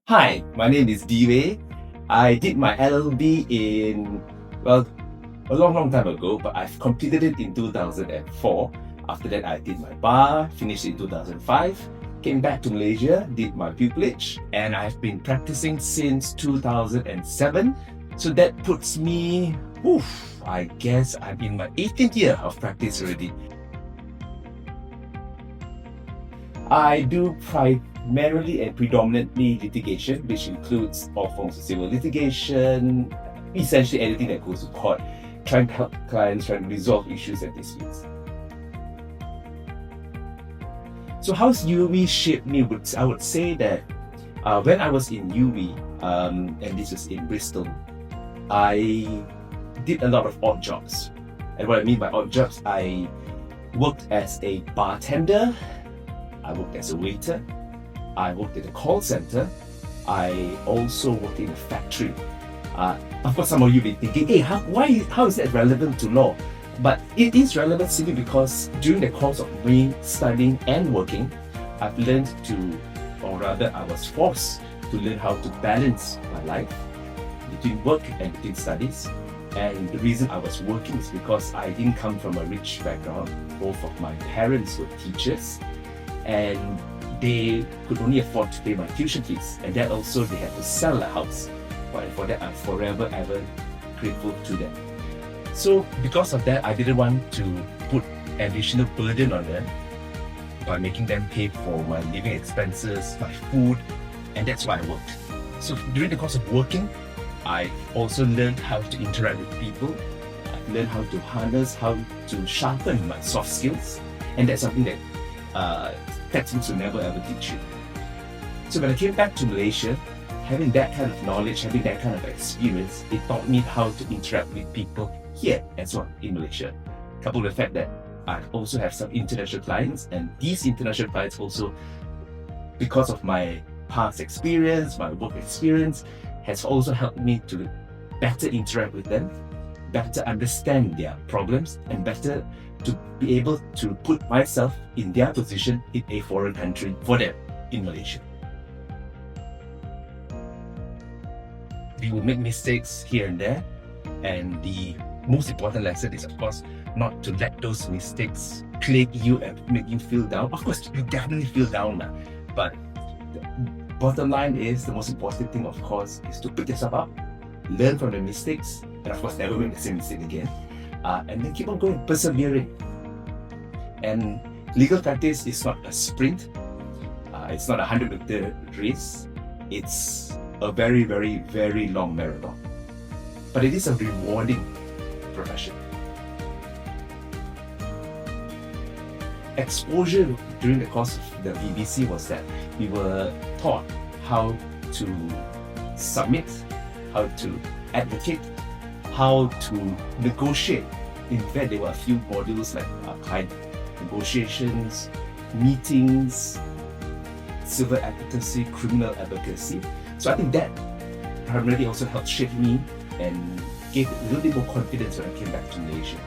Hi, my name is Dee Wei. I did my LLB in, well, a long time ago, but I've completed it in 2004. After that, I did my bar, finished in 2005, came back to Malaysia, did my pupillage, and I've been practicing since 2007. So that puts me, I guess I'm in my 18th year of practice already. I do primarily and predominantly litigation, which includes all forms of civil litigation, essentially anything that goes to court, trying to help clients, trying to resolve issues and disputes. So how's UWE shaped me? I would say that when I was in UWE, and this was in Bristol, I did a lot of odd jobs. And what I mean by odd jobs, I worked as a bartender, I worked as a waiter, I worked at a call center, I also worked in a factory. Of course, some of you may be thinking, hey, how is that relevant to law? But it is relevant simply because during the course of me studying and working, I've learned to, or rather I was forced to learn how to balance my life between work and between studies. And the reason I was working is because I didn't come from a rich background. Both of my parents were teachers, and they could only afford to pay my tuition fees, and that also they had to sell the house. But for that, I'm forever ever grateful to them. So because of that, I didn't want to put additional burden on them by making them pay for my living expenses, my food, and that's why I worked. So during the course of working, I also learned how to interact with people. I've learned how to harness, how to sharpen my soft skills, and that's something that textbooks will never ever teach you. So when I came back to Malaysia, having that kind of knowledge, having that kind of experience, it taught me how to interact with people here as well in Malaysia. Coupled with the fact that I also have some international clients, and these international clients also, because of my past experience, my work experience, has also helped me to better interact with them, better understand their problems, and better to be able to put myself in their position in a foreign country for them in Malaysia. We will make mistakes here and there, and the most important lesson is, of course, not to let those mistakes plague you and make you feel down. Of course, you definitely feel down, but the bottom line is, the most important thing, of course, is to pick yourself up, learn from the mistakes, and of course, never make the same mistake again, and then keep on going, persevering. And legal practice is not a sprint. It's not a 100-meter race. It's a very, very, very long marathon. But it is a rewarding profession. Exposure during the course of the BBC was that we were taught how to submit, how to advocate, how to negotiate. In fact, there were a few modules like client negotiations, meetings, civil advocacy, criminal advocacy. So I think that primarily also helped shape me and gave a little bit more confidence when I came back to Malaysia.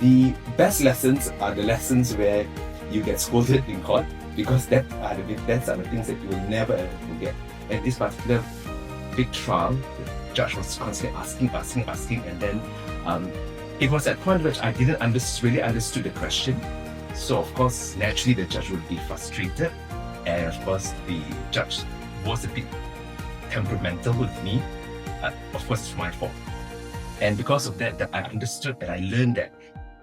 The best lessons are the lessons where you get scolded in court, because that's are the things that you will never ever forget. And this particular big trial, the judge was constantly asking, and then it was at point which I didn't really understood the question. So of course, naturally the judge would be frustrated, and of course the judge was a bit temperamental with me. Of course, it's my fault. And because of that, I understood and I learned that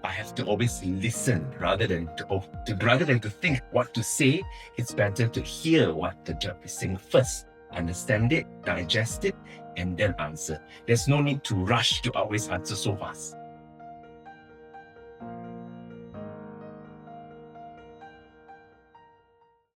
I have to always listen rather than to think what to say. It's better to hear what the judge is saying first, understand it, digest it, and then answer. There's no need to rush to always answer so fast.